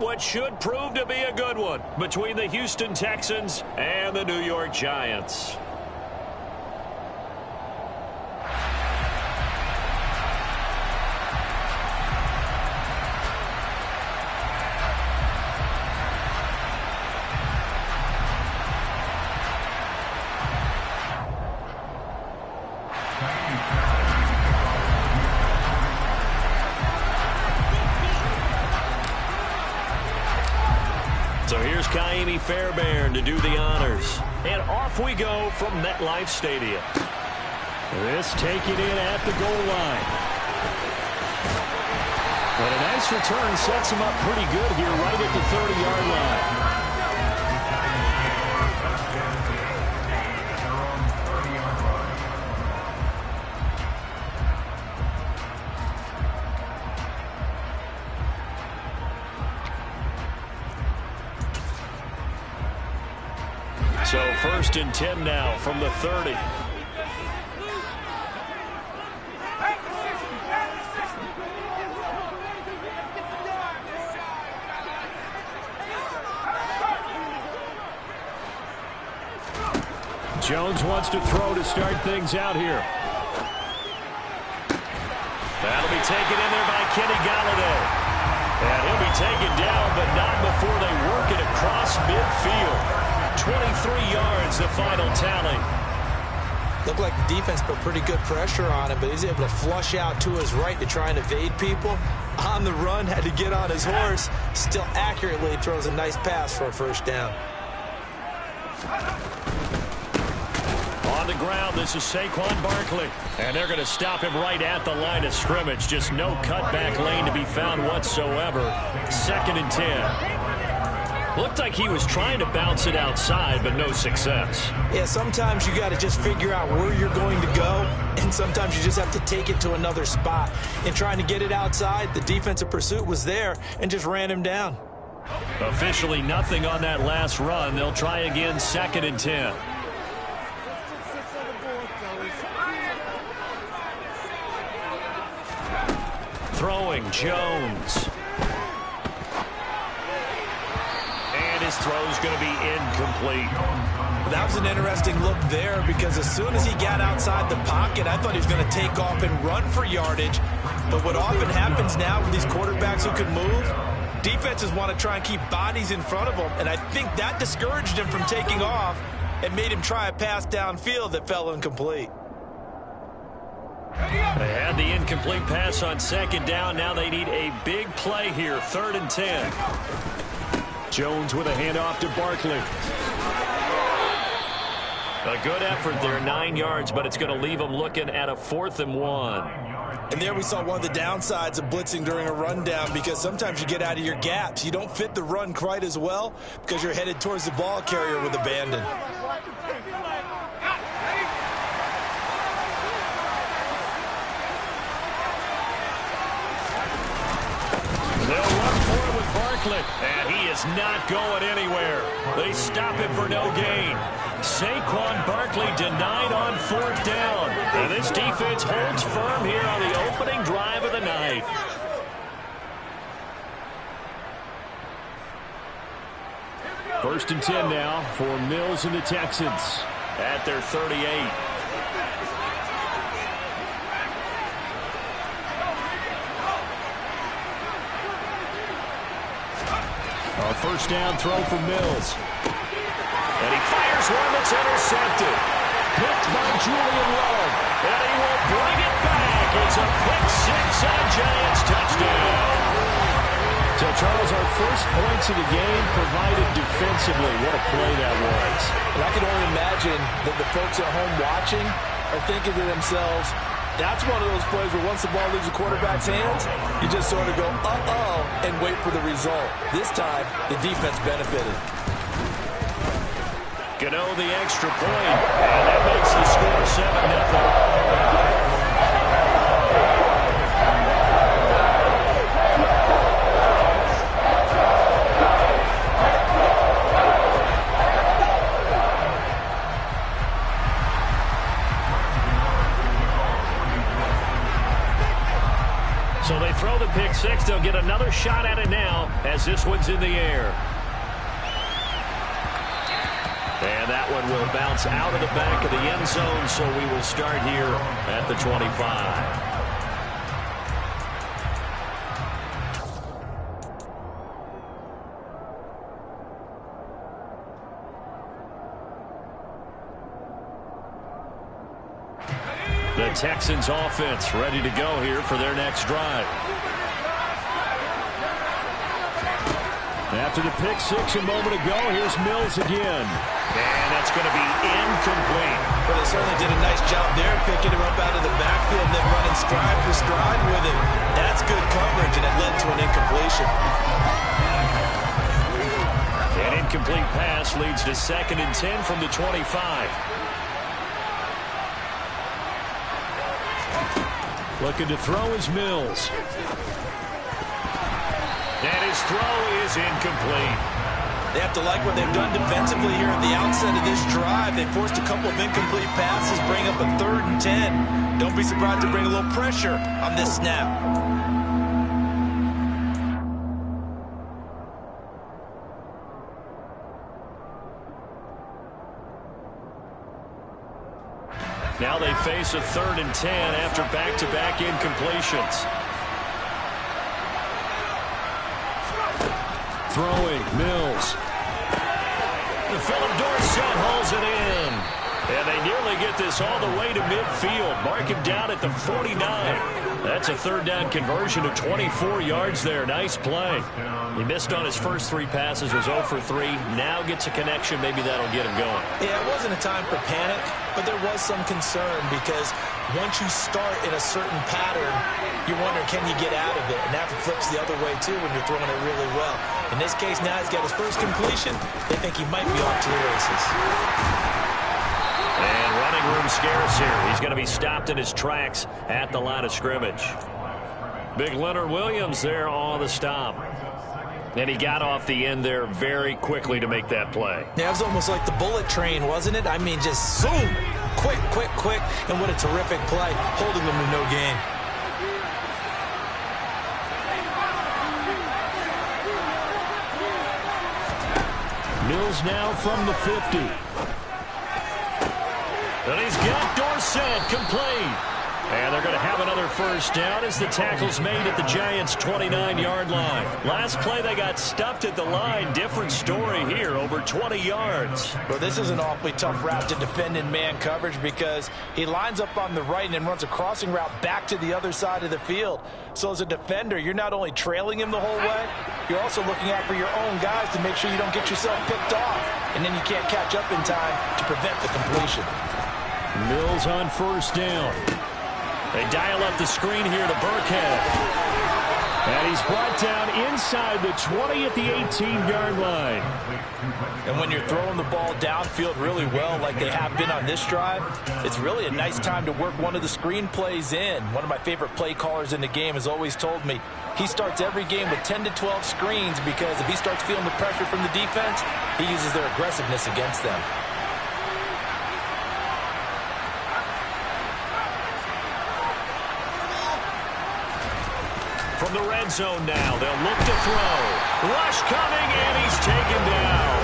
what should prove to be a good one between the Houston Texans and the New York Giants. So here's Ka'imi Fairbairn to do the honors. And off we go from MetLife Stadium. This taken in at the goal line. But a nice return sets him up pretty good here right at the 30-yard line. So 1st and 10 now from the 30. Jones wants to throw to start things out here. That'll be taken in there by Kenny Golladay. And he'll be taken down, but not before they work it across midfield. 23 yards, the final tally. Looked like the defense put pretty good pressure on him, but he's able to flush out to his right to try and evade people. On the run, had to get on his horse. Still accurately throws a nice pass for a first down. On the ground, this is Saquon Barkley. And they're going to stop him right at the line of scrimmage. Just no cutback lane to be found whatsoever. 2nd and 10. Looked like he was trying to bounce it outside, but no success. Yeah, sometimes you got to just figure out where you're going to go, and sometimes you just have to take it to another spot. In trying to get it outside, the defensive pursuit was there and just ran him down. Officially nothing on that last run. They'll try again, 2nd and 10. Throwing, Jones. His throw's going to be incomplete. That was an interesting look there because as soon as he got outside the pocket, I thought he was going to take off and run for yardage. But what often happens now with these quarterbacks who can move, defenses want to try and keep bodies in front of them, and I think that discouraged him from taking off and made him try a pass downfield that fell incomplete. They had the incomplete pass on 2nd down. Now they need a big play here, 3rd and 10. Jones with a handoff to Barkley. A good effort there, 9 yards, but it's going to leave them looking at a 4th and 1. And there we saw one of the downsides of blitzing during a rundown because sometimes you get out of your gaps. You don't fit the run quite as well because you're headed towards the ball carrier with abandon. They'll run for it with Barkley, and he is not going anywhere. They stop him for no gain. Saquon Barkley denied on 4th down. And this defense holds firm here on the opening drive of the night. First and 10 now for Mills and the Texans. At their 38. A first down throw for Mills. And he fires one that's intercepted. Picked by Julian Love. And he will bring it back. It's a pick 6 and a Giants touchdown. So, Charles, our first points of the game provided defensively. What a play that was. And I can only imagine that the folks at home watching are thinking to themselves, that's one of those plays where once the ball leaves the quarterback's hands, you just sort of go, uh-oh, and wait for the result. This time, the defense benefited. Gano the extra point, and that makes the score 7-0. So they throw the pick 6 Jags, they'll get another shot at it now as this one's in the air. And that one will bounce out of the back of the end zone, so we will start here at the 25. The Texans offense ready to go here for their next drive. After the pick six a moment ago, here's Mills again. And that's going to be incomplete. But they certainly did a nice job there, picking him up out of the backfield and then running stride for stride with him. That's good coverage, and it led to an incompletion. An incomplete pass leads to 2nd and 10 from the 25. Looking to throw is Mills. And his throw is incomplete. They have to like what they've done defensively here at the outset of this drive. They forced a couple of incomplete passes, bring up a 3rd and 10. Don't be surprised to bring a little pressure on this snap. Now they face a 3rd and 10 after back-to-back incompletions. Throwing, Mills. Philip Dorsett hauls it in. And they nearly get this all the way to midfield. Mark him down at the 49. That's a 3rd down conversion of 24 yards there. Nice play. He missed on his first 3 passes, was 0 for 3. Now gets a connection. Maybe that'll get him going. Yeah, it wasn't a time for panic, but there was some concern because once you start in a certain pattern, you wonder, can you get out of it? And that flips the other way, too, when you're throwing it really well. In this case, now he's got his first completion. They think he might be off to the races. And running room scarce here. He's going to be stopped in his tracks at the line of scrimmage. Big Leonard Williams there on the stop. And he got off the end there very quickly to make that play. Yeah, it was almost like the bullet train, wasn't it? I mean, just zoom. Quick, quick, quick. And what a terrific play, holding them to no gain. Mills now from the 50. And he's got Dorsett complete. And they're going to have another first down as the tackle's made at the Giants' 29-yard line. Last play, they got stuffed at the line. Different story here, over 20 yards. Well, this is an awfully tough route to defend in man coverage because he lines up on the right and then runs a crossing route back to the other side of the field. So as a defender, you're not only trailing him the whole way, you're also looking out for your own guys to make sure you don't get yourself picked off. And then you can't catch up in time to prevent the completion. Mills on first down. They dial up the screen here to Burkhead. And he's brought down inside the 20 at the 18-yard line. And when you're throwing the ball downfield really well like they have been on this drive, it's really a nice time to work one of the screen plays in. One of my favorite play callers in the game has always told me he starts every game with 10 to 12 screens because if he starts feeling the pressure from the defense, he uses their aggressiveness against them. From the red zone now, they'll look to throw. Rush coming, and he's taken down.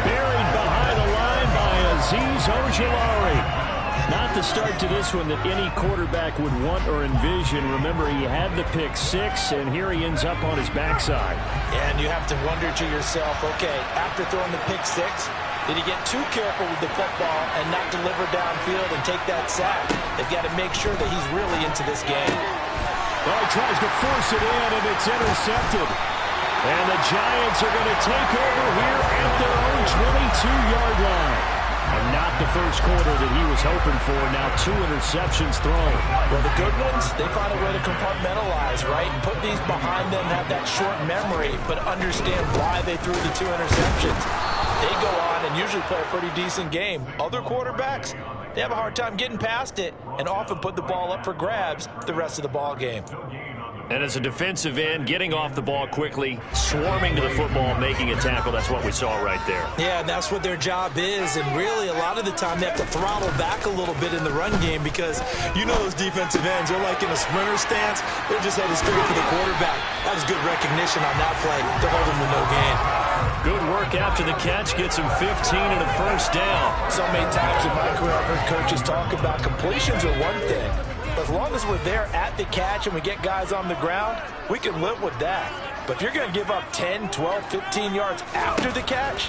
Buried behind the line by Azeez Ojulari. Not the start to this one that any quarterback would want or envision. Remember, he had the pick six, and here he ends up on his backside. And you have to wonder to yourself, okay, after throwing the pick six, did he get too careful with the football and not deliver downfield and take that sack? They've got to make sure that he's really into this game. Well, he tries to force it in, and it's intercepted. And the Giants are going to take over here at their own 22-yard line. And not the first quarter that he was hoping for. Now 2 interceptions thrown. Well, the good ones, they find a way to compartmentalize, right? Put these behind them, have that short memory, but understand why they threw the 2 interceptions. They go on and usually play a pretty decent game. Other quarterbacks, they have a hard time getting past it and often put the ball up for grabs the rest of the ball game. And as a defensive end, getting off the ball quickly, swarming to the football, making a tackle, that's what we saw right there. Yeah, and that's what their job is. And really, a lot of the time, they have to throttle back a little bit in the run game because you know those defensive ends, they're like in a sprinter stance. They're just headed straight for the quarterback. That was good recognition on that play to hold them to no gain. Good work after the catch. Gets him 15 and a first down. So many times in my career, I've heard coaches talk about completions are one thing. But as long as we're there at the catch and we get guys on the ground, we can live with that. But if you're going to give up 10, 12, 15 yards after the catch,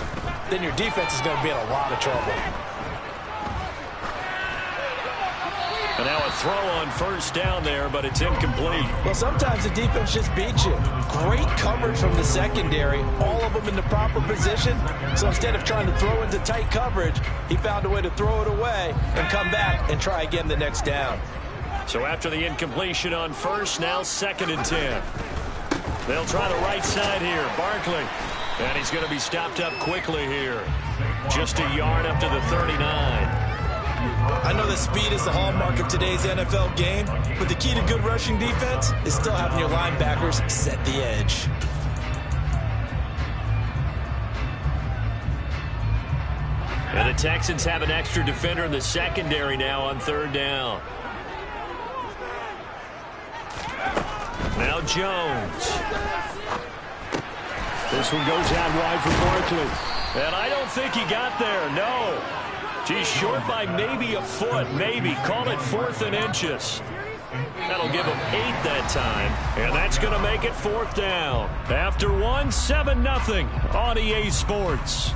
then your defense is going to be in a lot of trouble. And now a throw on first down there, but it's incomplete. Well, sometimes the defense just beats you. Great coverage from the secondary, all of them in the proper position. So instead of trying to throw into tight coverage, he found a way to throw it away and come back and try again the next down. So after the incompletion on first, now 2nd and 10. They'll try the right side here. Barkley. And he's going to be stopped up quickly here. Just a yard up to the 39. I know that speed is the hallmark of today's NFL game, but the key to good rushing defense is still having your linebackers set the edge. And the Texans have an extra defender in the secondary now on 3rd down. Now Jones. This one goes out wide for Barkley. And I don't think he got there, no. He's short by maybe a foot, maybe. Call it 4th and inches. That'll give him 8 that time. And that's going to make it 4th down. After 1, 7-0 on EA Sports.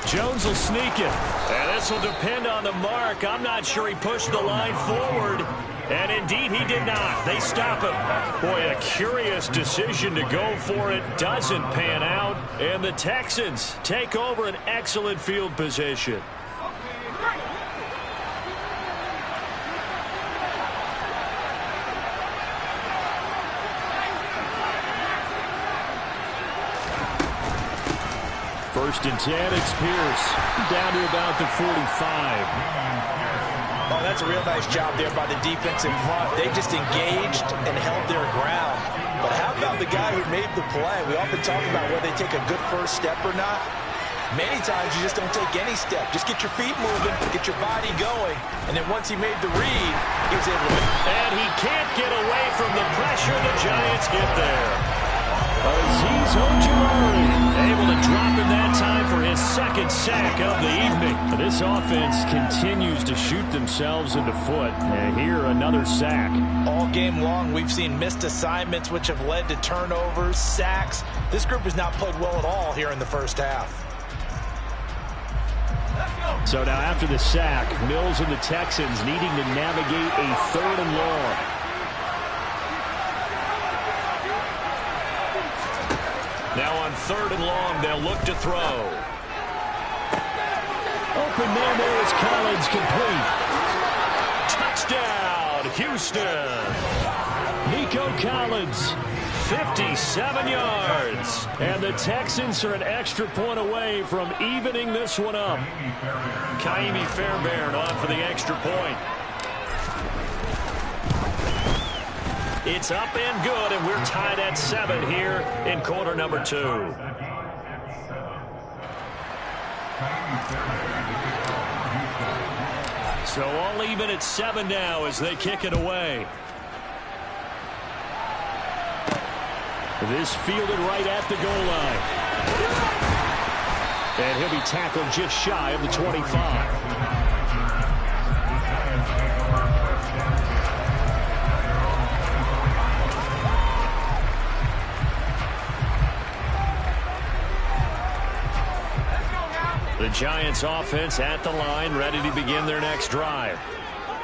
Jones will sneak it. And this will depend on the mark. I'm not sure he pushed the line forward. And indeed, he did not. They stop him. Boy, a curious decision to go for it. Doesn't pan out. And the Texans take over an excellent field position. First and 10, it's Pierce. Down to about the 45. Oh, that's a real nice job there by the defense in front. They just engaged and held their ground. But how about the guy who made the play? We often talk about whether they take a good first step or not. Many times you just don't take any step. Just get your feet moving, get your body going. And then once he made the read, he was able to... And he can't get away from the pressure. The Giants get there. Azeez Ojulari able to drop him that time for his 2nd sack of the evening. This offense continues to shoot themselves in the foot. And here, another sack. All game long, we've seen missed assignments, which have led to turnovers, sacks. This group has not played well at all here in the first half. So now after the sack, Mills and the Texans needing to navigate a 3rd and long. Now on 3rd and long, they'll look to throw. Open man there is Collins, complete. Touchdown, Houston. Nico Collins. 57 yards. And the Texans are an extra point away from evening this one up. Kaimi Fairbairn on for the extra point. It's up and good, and we're tied at 7 here in quarter number 2. So all even at 7 now as they kick it away. This fielded right at the goal line. And he'll be tackled just shy of the 25. The Giants offense at the line, ready to begin their next drive.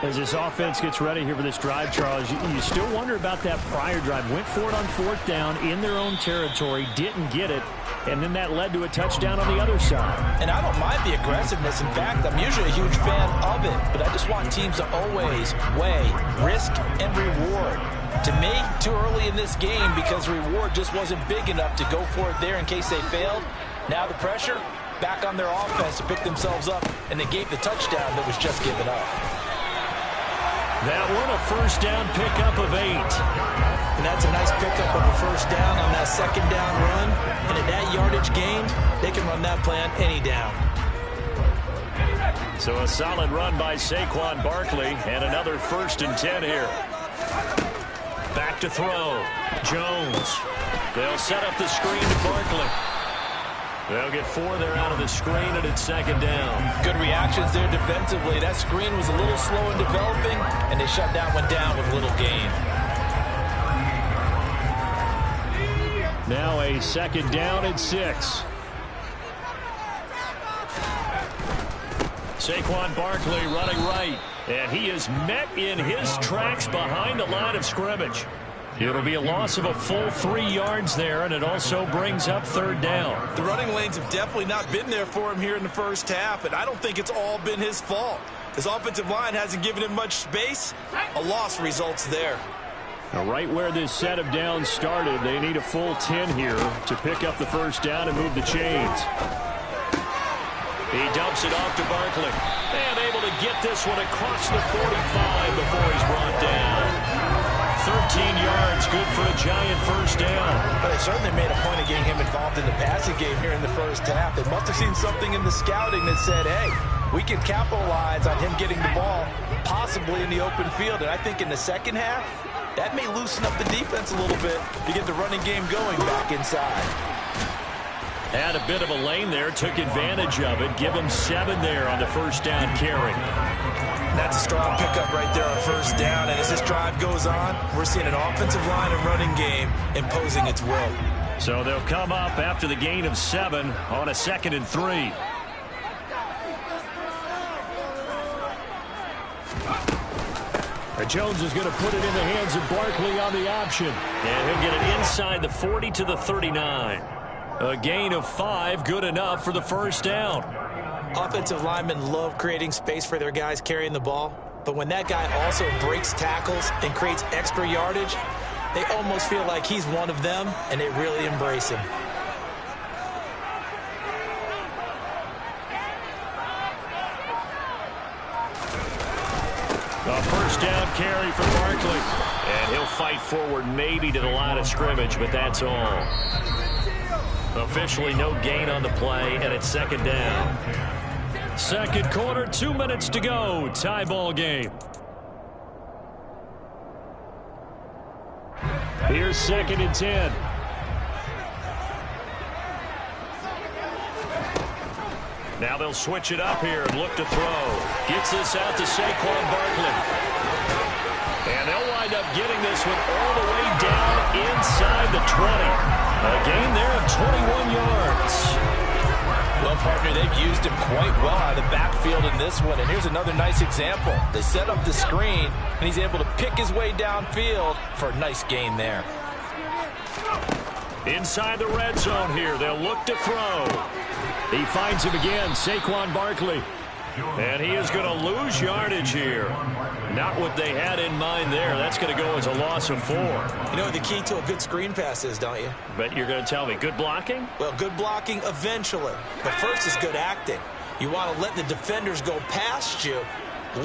As this offense gets ready here for this drive, Charles, you still wonder about that prior drive. Went for it on 4th down in their own territory, didn't get it, and then that led to a touchdown on the other side. And I don't mind the aggressiveness. In fact, I'm usually a huge fan of it, but I just want teams to always weigh risk and reward. To me, too early in this game because reward just wasn't big enough to go for it there in case they failed. Now the pressure back on their offense to pick themselves up, and they gave the touchdown that was just given up. That one a first down pickup of 8. And that's a nice pickup of a first down on that 2nd down run. And at that yardage gain, they can run that play on any down. So a solid run by Saquon Barkley and another 1st and 10 here. Back to throw. Jones. They'll set up the screen to Barkley. They'll get 4 there out of the screen, and it's 2nd down. Good reactions there defensively. That screen was a little slow in developing, and they shut that one down with little gain. Now a 2nd down and 6. Saquon Barkley running right, and he is met in his tracks behind the line of scrimmage. It'll be a loss of a full 3 yards there, and it also brings up 3rd down. The running lanes have definitely not been there for him here in the first half, and I don't think it's all been his fault. His offensive line hasn't given him much space. A loss results there. Now right where this set of downs started, they need a full 10 here to pick up the first down and move the chains. He dumps it off to Barkley, and able to get this one across the 45 before he's brought down. 13 yards, good for a Giant first down. But they certainly made a point of getting him involved in the passing game here in the first half. They must have seen something in the scouting that said, hey, we can capitalize on him getting the ball, possibly in the open field. And I think in the second half, that may loosen up the defense a little bit to get the running game going back inside. Had a bit of a lane there, took advantage of it. Give him 7 there on the first down carry. That's a strong pickup right there on first down. And as this drive goes on, we're seeing an offensive line and running game imposing its will. So they'll come up after the gain of 7 on a 2nd and 3. Jones is going to put it in the hands of Barkley on the option. And he'll get it inside the 40 to the 39. A gain of 5, good enough for the first down. Offensive linemen love creating space for their guys carrying the ball, but when that guy also breaks tackles and creates extra yardage, they almost feel like he's one of them, and they really embrace him. A first down carry for Barkley, and he'll fight forward maybe to the line of scrimmage, but that's all. Officially no gain on the play, and it's 2nd down. 2nd quarter, 2 minutes to go. Tie ball game. Here's 2nd and 10. Now they'll switch it up here and look to throw. Gets this out to Saquon Barkley. And they'll wind up getting this one all the way down inside the 20. A gain there of 21 yards. Well, partner, they've used him quite well out of the backfield in this one. And here's another nice example. They set up the screen, and he's able to pick his way downfield for a nice gain there. Inside the red zone here, they'll look to throw. He finds him again, Saquon Barkley. And he is going to lose yardage here. Not what they had in mind there. That's going to go as a loss of 4. You know what the key to a good screen pass is, don't you? But you're going to tell me, good blocking? Well, good blocking eventually. But first is good acting. You want to let the defenders go past you,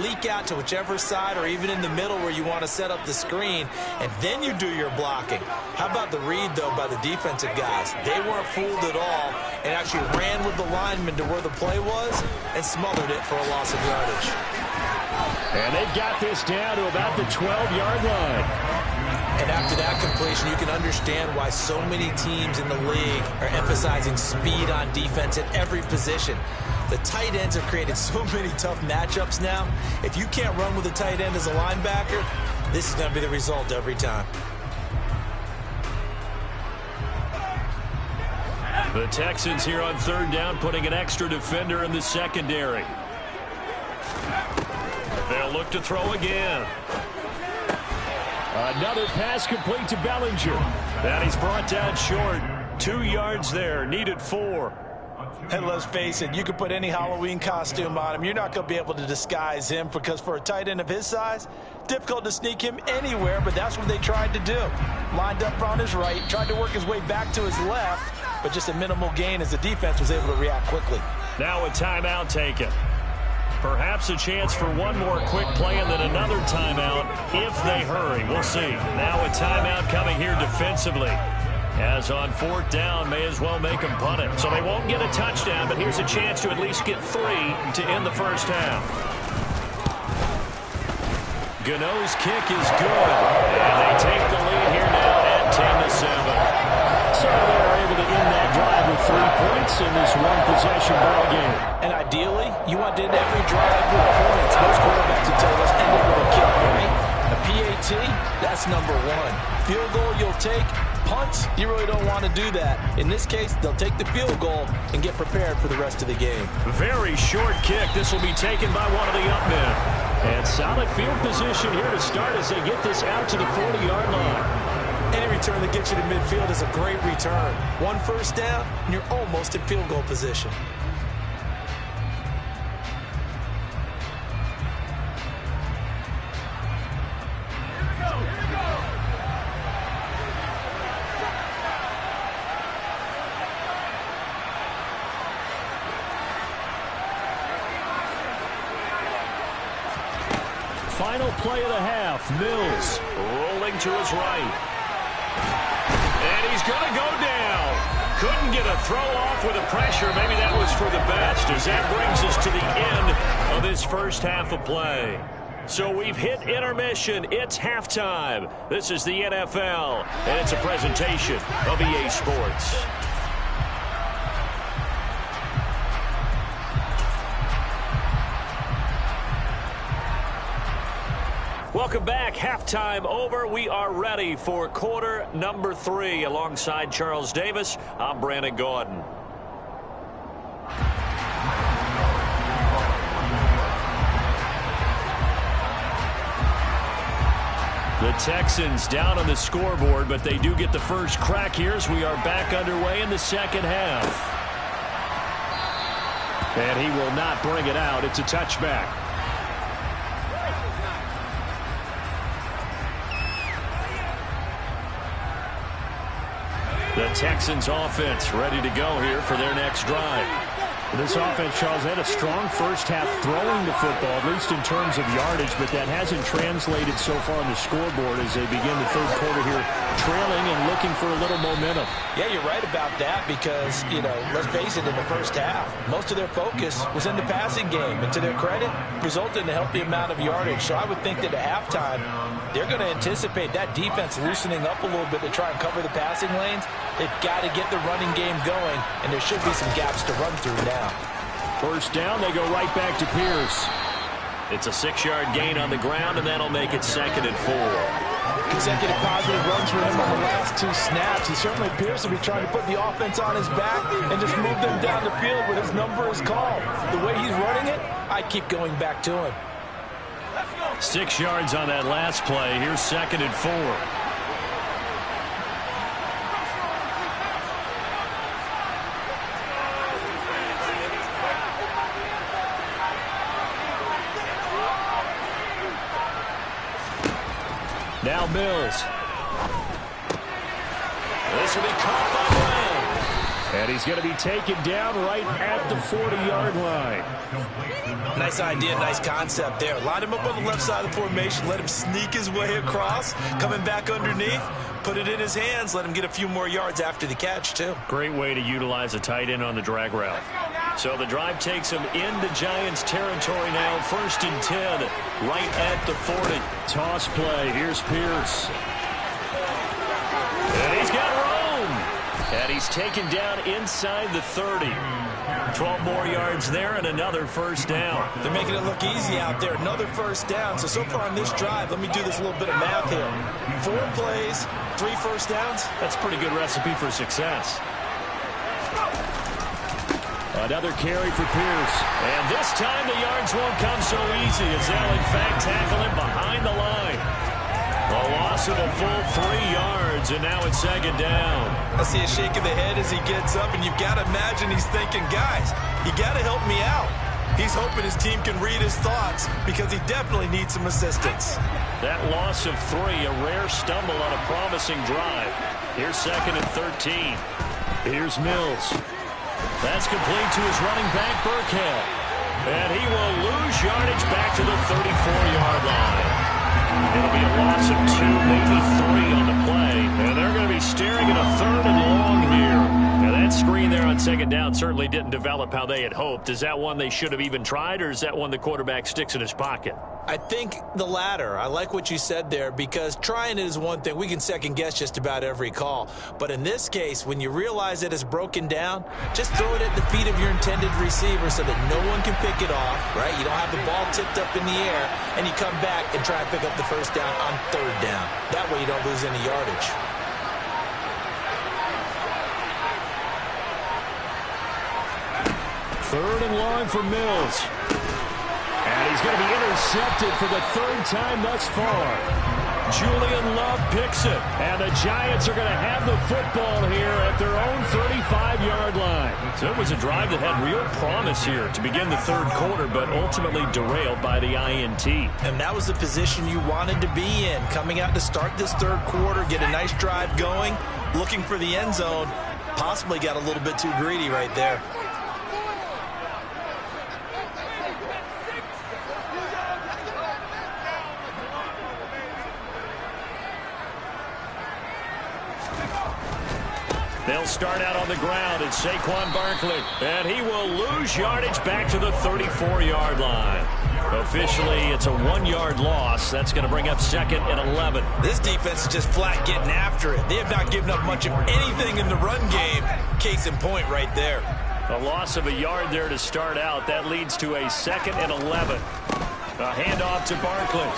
leak out to whichever side or even in the middle where you want to set up the screen, and then you do your blocking. How about the read, though, by the defensive guys? They weren't fooled at all and actually ran with the lineman to where the play was and smothered it for a loss of yardage. And they've got this down to about the 12-yard line. And after that completion, you can understand why so many teams in the league are emphasizing speed on defense at every position. The tight ends have created so many tough matchups now. If you can't run with a tight end as a linebacker, this is going to be the result every time. The Texans here on 3rd down, putting an extra defender in the secondary. They'll They'll look to throw again. Another pass complete to Bellinger. And he's brought down short. 2 yards there. Needed 4. And let's face it, you could put any Halloween costume on him. You're not going to be able to disguise him because for a tight end of his size, difficult to sneak him anywhere, but that's what they tried to do. Lined up on his right, tried to work his way back to his left, but just a minimal gain as the defense was able to react quickly. Now a timeout taken. Perhaps a chance for one more quick play and then another timeout if they hurry. We'll see. Now a timeout coming here defensively. As on 4th down, may as well make them punt it. So they won't get a touchdown, but here's a chance to at least get 3 to end the first half. Gano's kick is good. And they take the lead here now at 10-7. So they're able to end that drive with 3 points in this one-possession ball game. And ideally, you want to end every drive with points. Most quarterbacks would tell us end it with a kick, right? A PAT, that's number 1. Field goal you'll take. Punts, you really don't want to do that. In this case, they'll take the field goal and get prepared for the rest of the game. Very short kick. This will be taken by one of the up men. And solid field position here to start as they get this out to the 40-yard line. Any return that gets you to midfield is a great return. 1 first down, and you're almost in field goal position. Final play of the half. Mills rolling to his right. And he's going to go down. Couldn't get a throw off with the pressure. Maybe that was for the best as that brings us to the end of this first half of play. So we've hit intermission. It's halftime. This is the NFL, and it's a presentation of EA Sports. Welcome back. Halftime over. We are ready for quarter number 3. Alongside Charles Davis, I'm Brandon Gaudin. The Texans down on the scoreboard, but they do get the first crack here as we are back underway in the second half. And he will not bring it out. It's a touchback. The Texans offense ready to go here for their next drive. This offense, Charles, had a strong first half throwing the football, at least in terms of yardage, but that hasn't translated so far on the scoreboard as they begin the third quarter here, trailing and looking for a little momentum. Yeah, you're right about that because, let's face it, in the first half, most of their focus was in the passing game. And to their credit, resulted in a healthy amount of yardage. So I would think that at halftime, they're going to anticipate that defense loosening up a little bit to try and cover the passing lanes. They've got to get the running game going, and there should be some gaps to run through now. First down, they go right back to Pierce. It's a 6-yard gain on the ground, and that'll make it 2nd and 4. Consecutive positive runs for him on the last 2 snaps. He certainly appears to be trying to put the offense on his back and just move them down the field when his number is called. The way he's running it, I'd keep going back to him. 6 yards on that last play. Here's 2nd and 4. Now Mills. This will be caught by Brown. And he's going to be taken down right at the 40-yard line. Nice idea, nice concept there. Line him up on the left side of the formation, let him sneak his way across, coming back underneath, put it in his hands, let him get a few more yards after the catch, too. Great way to utilize a tight end on the drag route. So the drive takes him into Giants territory now. 1st and 10, right at the 40. Toss play. Here's Pierce. And he's got room. And he's taken down inside the 30. 12 more yards there and another first down. They're making it look easy out there. Another first down. So far on this drive, let me do this little bit of math here. 4 plays, 3 first downs. That's a pretty good recipe for success. Another carry for Pierce. And this time the yards won't come so easy as they'll in fact tackle him behind the line. A loss of a full 3 yards, and now it's second down. I see a shake of the head as he gets up, and you've got to imagine he's thinking, guys, you got to help me out. He's hoping his team can read his thoughts because he definitely needs some assistance. That loss of 3, a rare stumble on a promising drive. Here's second and 13. Here's Mills. That's complete to his running back, Burkhead. And he will lose yardage back to the 34-yard line. It'll be a loss of 2, maybe 3 on the play. And they're going to be staring at a 3rd and long here. Now that screen there on second down certainly didn't develop how they had hoped. Is that one they should have even tried, or is that one the quarterback sticks in his pocket? I think the latter. I like what you said there, because trying it is one thing. We can second guess just about every call. But in this case, when you realize that it's broken down, just throw it at the feet of your intended receiver so that no one can pick it off, right? You don't have the ball tipped up in the air, and you come back and try and pick up the first down on 3rd down. That way you don't lose any yardage. Third and long for Mills. And he's going to be intercepted for the 3rd time thus far. Julian Love picks it. And the Giants are going to have the football here at their own 35-yard line. So it was a drive that had real promise here to begin the 3rd quarter, but ultimately derailed by the INT. And that was the position you wanted to be in. Coming out to start this 3rd quarter, get a nice drive going, looking for the end zone. Possibly got a little bit too greedy right there. They'll start out on the ground. It's Saquon Barkley. And he will lose yardage back to the 34-yard line. Officially, it's a 1-yard loss. That's going to bring up second and 11. This defense is just flat getting after it. They have not given up much of anything in the run game. Case in point right there. A loss of a yard there to start out. That leads to a second and 11. A handoff to Barkley.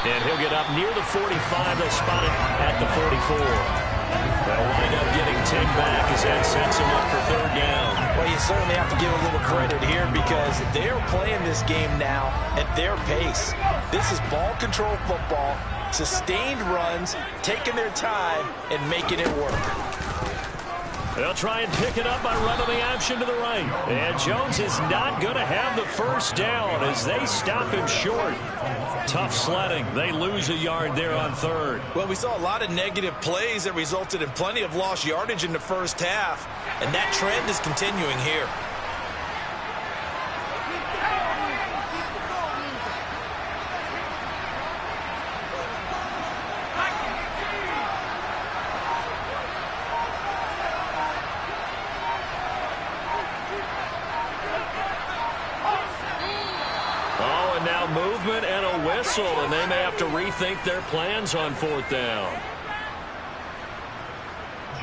And he'll get up near the 45. They'll spot it at the 44. They'll wind up getting 10 back as that sets him up for 3rd down. Well, you certainly have to give a little credit here because they're playing this game now at their pace. This is ball control football, sustained runs, taking their time, and making it work. They'll try and pick it up by running the option to the right. And Jones is not going to have the first down as they stop him short. Tough sledding. They lose a yard there on 3rd. Well, we saw a lot of negative plays that resulted in plenty of lost yardage in the first half, and that trend is continuing here. Movement and a whistle, and they may have to rethink their plans on 4th down.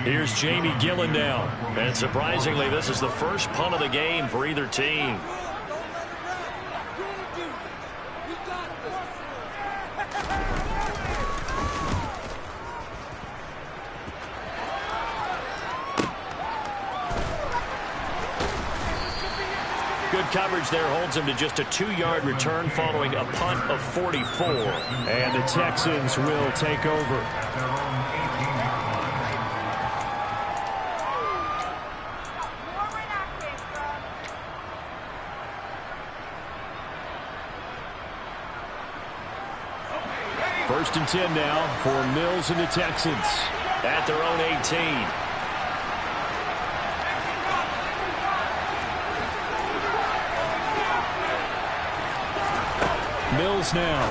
Here's Jamie Gillen now. And surprisingly, this is the first punt of the game for either team. Good coverage there holds him to just a 2-yard return following a punt of 44. And the Texans will take over. First and 10 now for Mills and the Texans. At their own 18. Mills now.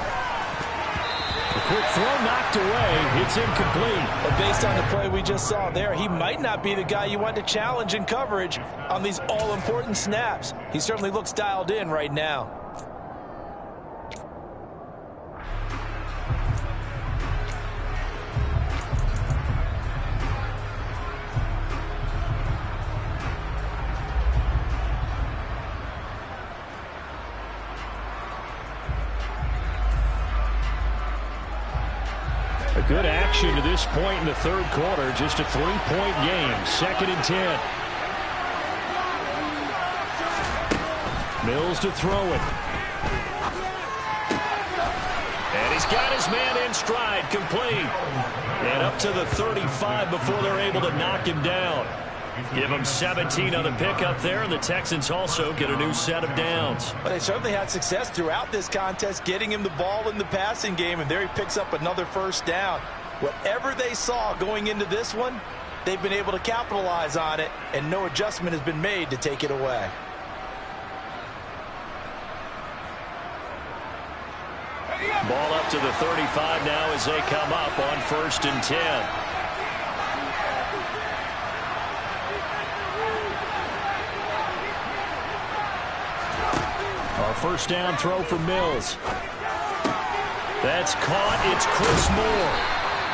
A quick throw knocked away. It's incomplete. But based on the play we just saw there, he might not be the guy you want to challenge in coverage on these all-important snaps. He certainly looks dialed in right now. Good action to this point in the 3rd quarter. Just a 3-point game. Second and 10. Mills to throw it. And he's got his man in stride, complete. And up to the 35 before they're able to knock him down. Give him 17 on the pickup there, and the Texans also get a new set of downs. But they certainly had success throughout this contest, getting him the ball in the passing game, and there he picks up another first down. Whatever they saw going into this one, they've been able to capitalize on it, and no adjustment has been made to take it away. Ball up to the 35 now as they come up on 1st and 10. Our first down throw for Mills. That's caught. It's Chris Moore.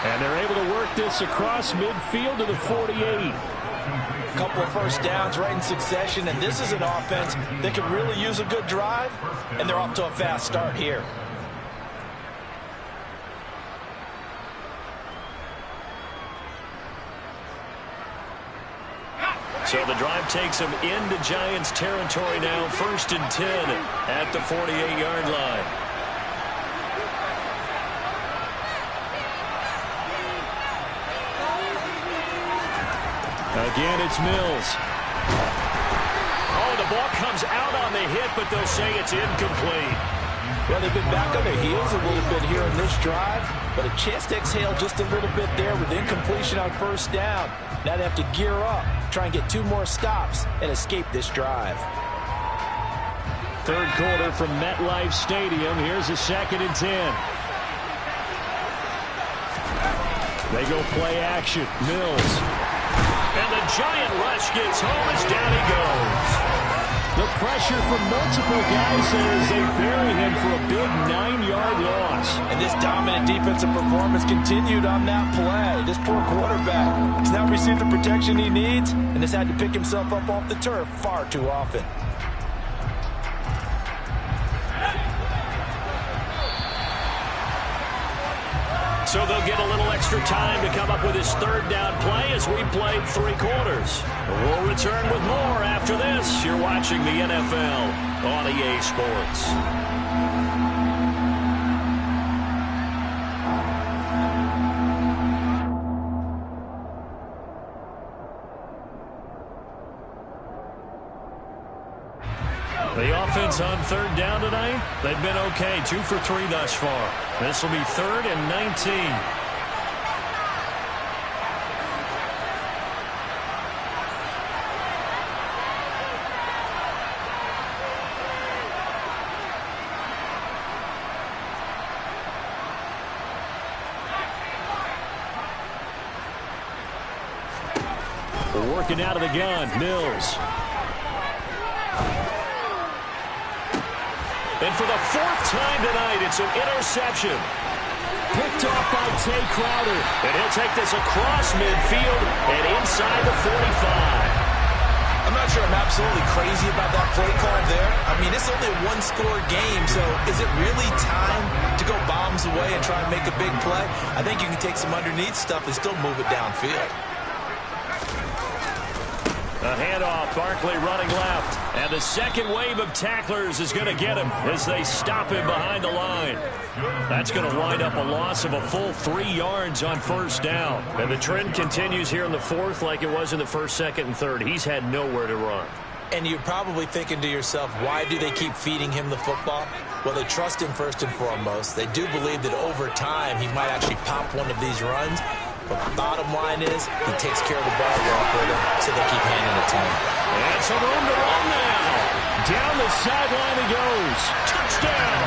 And they're able to work this across midfield to the 48. A couple of first downs right in succession, and this is an offense that could really use a good drive, and they're off to a fast start here. So the drive takes them into Giants territory now, 1st and 10 at the 48-yard line. Again, it's Mills. Oh, the ball comes out on the hit, but they'll say it's incomplete. Well, they've been back on their heels a little bit here in this drive, but a chance to exhale just a little bit there with incompletion on first down. Now they have to gear up, try and get 2 more stops, and escape this drive. Third quarter from MetLife Stadium. Here's a 2nd and 10. They go play action. Mills. And the giant rush gets home as down he goes. The pressure from multiple guys there as they bury him for a big 9-yard loss. And this dominant defensive performance continued on that play. This poor quarterback has now received the protection he needs and has had to pick himself up off the turf far too often. So they'll get a little extra time to come up with his 3rd down play as we played 3 quarters. We'll return with more after this. You're watching the NFL on EA Sports. The offense on 3rd down tonight, they've been okay. 2 for 3 thus far. This will be 3rd and 19. Working out of the gun, Mills. And for the 4th time tonight, it's an interception. Picked off by Tay Crowder. And he'll take this across midfield and inside the 45. I'm not sure I'm absolutely crazy about that play call there. I mean, it's only a 1-score game, so is it really time to go bombs away and try and make a big play? I think you can take some underneath stuff and still move it downfield. A handoff, Barkley running left. And the second wave of tacklers is going to get him as they stop him behind the line. That's going to wind up a loss of a full 3 yards on 1st down. And the trend continues here in the 4th like it was in the 1st, 2nd, and 3rd. He's had nowhere to run. And you're probably thinking to yourself, why do they keep feeding him the football? Well, they trust him first and foremost. They do believe that over time he might actually pop one of these runs. But the bottom line is he takes care of the ball well for them, so they keep handing it to him. And some room to run now. Down the sideline he goes. Touchdown.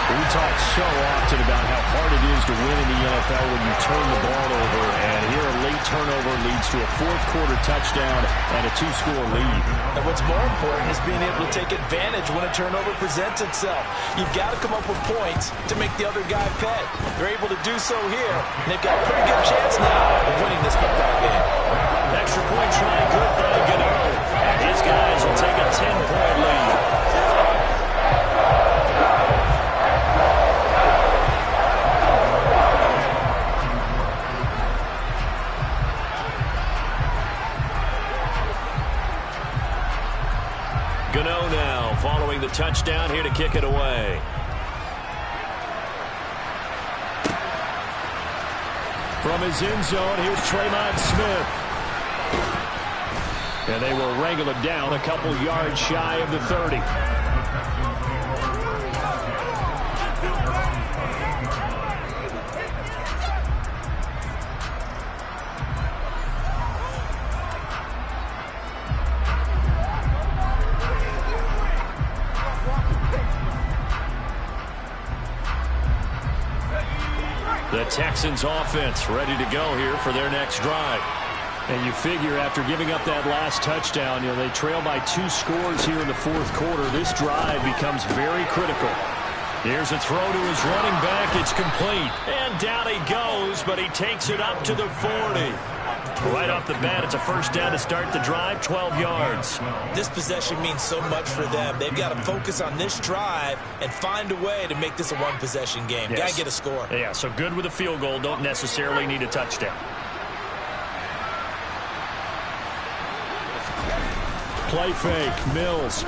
We talk so often about how hard it is to win in the NFL when you turn the ball over, and here a late turnover leads to a 4th quarter touchdown and a 2-score lead. And what's more important is being able to take advantage when a turnover presents itself. You've got to come up with points to make the other guy pay. They're able to do so here, and they've got a pretty good chance now of winning this football game. Extra point try good by Gano. His guys will take a 10-point lead. Gano now. touchdown here to kick it away. From his end zone, here's Tremont Smith. And they will wrangle him down a couple yards shy of the 30. The Texans offense ready to go here for their next drive. And you figure after giving up that last touchdown, they trail by 2 scores here in the fourth quarter. This drive becomes very critical. Here's a throw to his running back. It's complete. And down he goes, but he takes it up to the 40. Right off the bat, it's a first down to start the drive, 12 yards. This possession means so much for them. They've got to focus on this drive and find a way to make this a one-possession game. Yes. Got to get a score. Yeah, so good with a field goal. Don't necessarily need a touchdown. Play fake, Mills.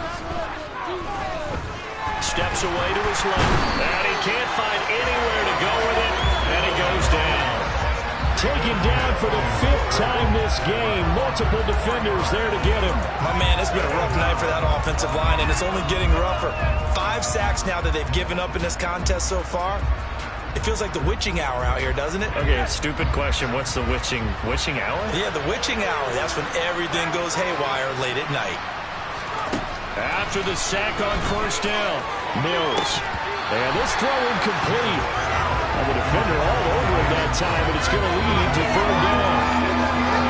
Steps away to his left. And he can't find anywhere to go with it. And he goes down. Taken down for the 5th time this game. Multiple defenders there to get him. My man, it's been a rough night for that offensive line, and it's only getting rougher. 5 sacks now that they've given up in this contest so far. It feels like the witching hour out here, doesn't it? Okay, stupid question. What's the witching hour? Yeah, the witching hour. That's when everything goes haywire late at night. After the sack on first down, Mills. And this throw incomplete. The defender all over him that time, but it's going to lead to 3rd down.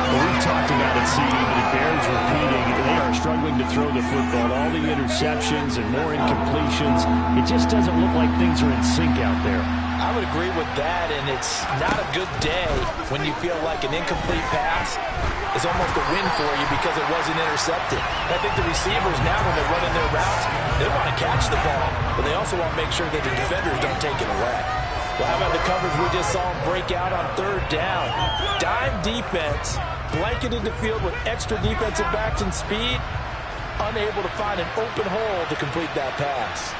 Well, we've talked about it, CD, but it bears repeating. They are struggling to throw the football. All the interceptions and more incompletions. It just doesn't look like things are in sync out there. I would agree with that, and it's not a good day when you feel like an incomplete pass is almost a win for you because it wasn't intercepted. I think the receivers now, when they're running their routes, they want to catch the ball, but they also want to make sure that the defenders don't take it away. Well, how about the coverage we just saw him break out on 3rd down? Dime defense, blanketed the field with extra defensive backs and speed, unable to find an open hole to complete that pass.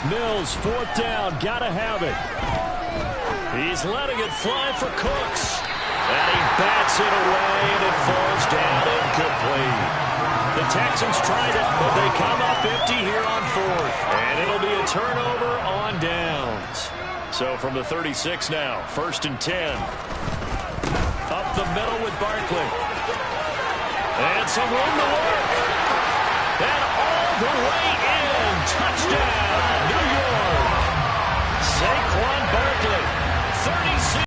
Mills, 4th down, gotta have it. he's letting it fly for Cooks. And he bats it away, and it falls down incomplete. The Texans tried it, but they come up empty here on 4th. And it'll be a turnover on downs. So from the 36 now, 1st and 10. Up the middle with Barkley. And some room to work. And all the way in. Touchdown.